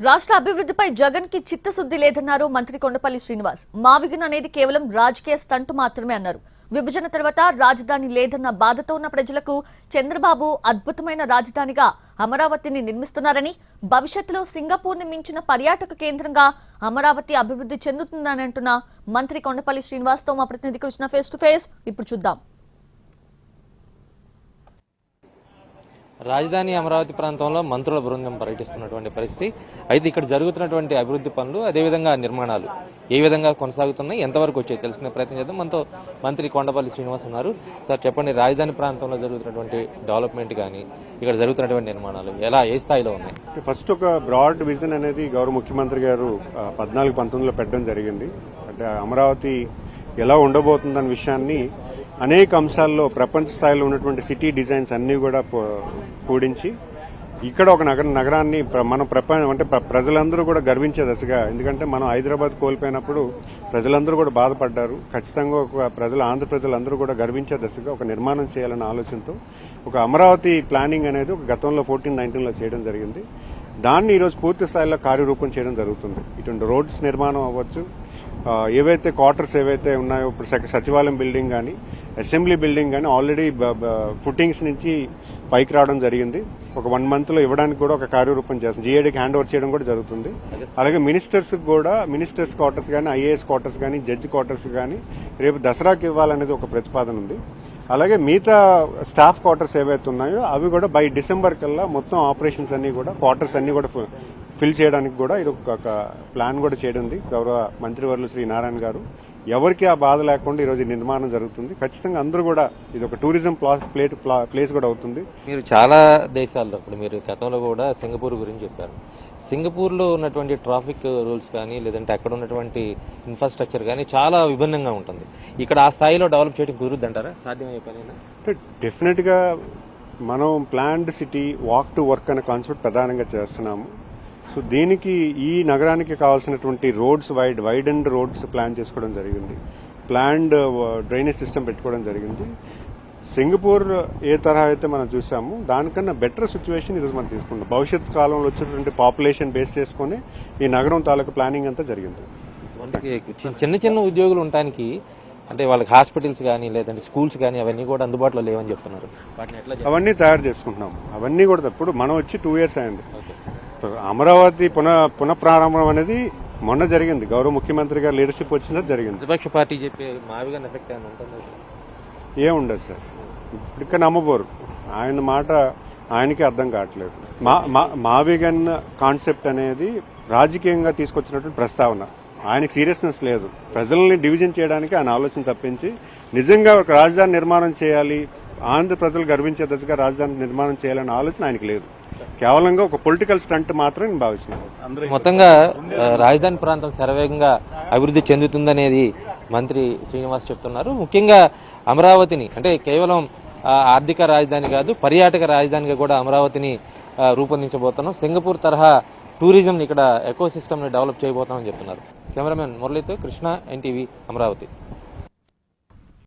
రాష్ట్ర అభివృద్ధిపై జగన్ కి చిత్తశుద్ధి లేదన్నారు మంత్రి కొండపల్లి శ్రీనివాస్. మావిగన్ అనేది కేవలం రాజకీయ స్టంట్ మాత్రమే అన్నారు. విభజన తర్వాత రాజధాని లేదన్న బాధతో ఉన్న ప్రజలకు చంద్రబాబు అద్భుతమైన రాజధానిగా అమరావతిని నిర్మిస్తున్నారని, భవిష్యత్తులో సింగపూర్ ని మించిన పర్యాటక కేంద్రంగా అమరావతి అభివృద్ధి చెందుతుందని అంటున్న మంత్రి కొండపల్లి శ్రీనివాస్ తో మా ప్రతినిధి కృష్ణ ఫేస్ టు ఫేస్ ఇప్పుడు చూద్దాం. రాజధాని అమరావతి ప్రాంతంలో మంత్రుల బృందం పర్యటిస్తున్నటువంటి పరిస్థితి. అయితే ఇక్కడ జరుగుతున్నటువంటి అభివృద్ధి పనులు, అదేవిధంగా నిర్మాణాలు ఏ విధంగా కొనసాగుతున్నాయి, ఎంతవరకు వచ్చాయి తెలుసుకునే ప్రయత్నం చేద్దాం. మనతో మంత్రి కొండపల్లి శ్రీనివాస్ ఉన్నారు. సార్ చెప్పండి, రాజధాని ప్రాంతంలో జరుగుతున్నటువంటి డెవలప్మెంట్ కానీ ఇక్కడ జరుగుతున్నటువంటి నిర్మాణాలు ఏ స్థాయిలో ఉన్నాయి? ఫస్ట్ ఒక బ్రాడ్ విజన్ అనేది గౌరవ ముఖ్యమంత్రి గారు 14-19లో పెట్టడం జరిగింది. అంటే అమరావతి ఎలా ఉండబోతుందన్న విషయాన్ని అనేక అంశాల్లో ప్రపంచ స్థాయిలో ఉన్నటువంటి సిటీ డిజైన్స్ అన్నీ కూడా కూడించి ఇక్కడ ఒక నగరాన్ని మన అంటే ప్రజలందరూ కూడా గర్వించే దశగా, ఎందుకంటే మనం హైదరాబాద్ కోల్పోయినప్పుడు ప్రజలందరూ కూడా బాధపడ్డారు. ఖచ్చితంగా ఒక ఆంధ్ర ప్రజలందరూ కూడా గర్వించే దశగా ఒక నిర్మాణం చేయాలన్న ఆలోచనతో ఒక అమరావతి ప్లానింగ్ అనేది ఒక గతంలో 14-19లో చేయడం జరిగింది. దాన్ని ఈరోజు పూర్తి స్థాయిలో కార్యరూపం చేయడం జరుగుతుంది. ఇటువంటి రోడ్స్ నిర్మాణం అవ్వచ్చు, ఏవైతే క్వార్టర్స్ ఏవైతే ఉన్నాయో, ఇప్పుడు సచివాలయం బిల్డింగ్ కానీ అసెంబ్లీ బిల్డింగ్ కానీ ఆల్రెడీ ఫుటింగ్స్ నుంచి పైకి రావడం జరిగింది. ఒక 1 monthలో ఇవ్వడానికి కూడా ఒక కార్యరూపం చేస్తుంది. జీఏడీకి హ్యాండ్ ఓవర్ చేయడం కూడా జరుగుతుంది. అలాగే మినిస్టర్స్ క్వార్టర్స్ కానీ, ఐఏఎస్ క్వార్టర్స్ కానీ, జడ్జి క్వార్టర్స్ కానీ రేపు దసరాకి ఇవ్వాలనేది ఒక ప్రతిపాదన ఉంది. అలాగే మిగతా స్టాఫ్ క్వార్టర్స్ ఏవైతే ఉన్నాయో అవి కూడా బై డిసెంబర్ కల్లా మొత్తం ఆపరేషన్స్ అన్ని కూడా క్వార్టర్స్ అన్ని కూడా ఫిల్ చేయడానికి కూడా ఇది ఒక ప్లాన్ కూడా చేయడం ఉంది. గౌరవ మంత్రివర్యులు శ్రీ నారాయణ గారు ఎవరికి ఆ బాధ లేకుండా ఈరోజు నిర్మాణం జరుగుతుంది. ఖచ్చితంగా అందరూ కూడా ఇది ఒక టూరిజం ప్లేస్ కూడా అవుతుంది. మీరు చాలా దేశాల్లో, ఇప్పుడు మీరు గతంలో కూడా సింగపూర్ గురించి చెప్పారు. సింగపూర్లో ఉన్నటువంటి ట్రాఫిక్ రూల్స్ కానీ, లేదంటే అక్కడ ఉన్నటువంటి ఇన్ఫ్రాస్ట్రక్చర్ కానీ చాలా విభిన్నంగా ఉంటుంది. ఇక్కడ ఆ స్థాయిలో డెవలప్ చేయడం కుదురుద్ది అంటారా? సాధ్యమయ్యే పనేనా? డెఫినెట్ గా మనం planned city walk to work అనే కాన్సెప్ట్ ప్రధానంగా చేస్తున్నాము. సో దీనికి ఈ నగరానికి కావాల్సినటువంటి roads wide and roads plan చేసుకోవడం జరిగింది. ప్లాన్డ్ డ్రైనేజ్ సిస్టమ్ పెట్టుకోవడం జరిగింది. సింగపూర్ ఏ తరహా అయితే మనం చూసాము దానికన్నా బెటర్ సిచ్యువేషన్ ఈరోజు మనం తీసుకుంటాం. భవిష్యత్ కాలంలో వచ్చేటువంటి పాపులేషన్ బేస్ చేసుకుని ఈ నగరం తాలూకు ప్లానింగ్ అంతా జరిగింది. చిన్న చిన్న ఉద్యోగులు ఉండటానికి, అంటే వాళ్ళకి హాస్పిటల్స్ కానీ లేదంటే స్కూల్స్ కానీ అవన్నీ కూడా అందుబాటులో లేవని చెప్తున్నారు. అవన్నీ తయారు చేసుకుంటున్నాము. అవన్నీ కూడా ఇప్పుడు మనం వచ్చి 2 years అయింది. అమరావతి పునఃప్రారంభం అనేది మొన్న జరిగింది. గౌరవ ముఖ్యమంత్రి గారు లీడర్షిప్ వచ్చిందా జరిగింది. ప్రతిపక్ష పార్టీ చెప్పే మావిగన్ ఎఫెక్ట్ ఏమైనా ఉంటుంది? ఏముండదు సార్, ఇక్కడ నమ్మబోరు. ఆయన మాట ఆయనకి అర్థం కావట్లేదు. మావిగన్ కాన్సెప్ట్ అనేది రాజకీయంగా తీసుకొచ్చినటువంటి ప్రస్తావన. ఆయనకి సీరియస్నెస్ లేదు. ప్రజల్ని డివిజన్ చేయడానికి ఆయన ఆలోచన తప్పించి నిజంగా ఒక రాజధాని నిర్మాణం చేయాలి, ఆంధ్ర ప్రజలు గర్వించే దశగా రాజధాని నిర్మాణం చేయాలనే ఆలోచన ఆయనకి లేదు. కేవలంగా ఒక పొలిటికల్ స్టంట్ మాత్రం నేను భావిస్తున్నాను. మొత్తంగా రాజధాని ప్రాంతం శరవేగంగా అభివృద్ధి చెందుతుందనేది మంత్రి శ్రీనివాస్ చెప్తున్నారు. ముఖ్యంగా అమరావతిని అంటే కేవలం ఆర్థిక రాజధాని కాదు, పర్యాటక రాజధానిగా కూడా అమరావతిని రూపొందించబోతున్నాం. సింగపూర్ తరహా టూరిజం ఇక్కడ ఎకో సిస్టమ్ ని డెవలప్ చేయబోతామని చెప్తున్నారు. కెమెరామెన్ మురళితో కృష్ణ, NTV, అమరావతి.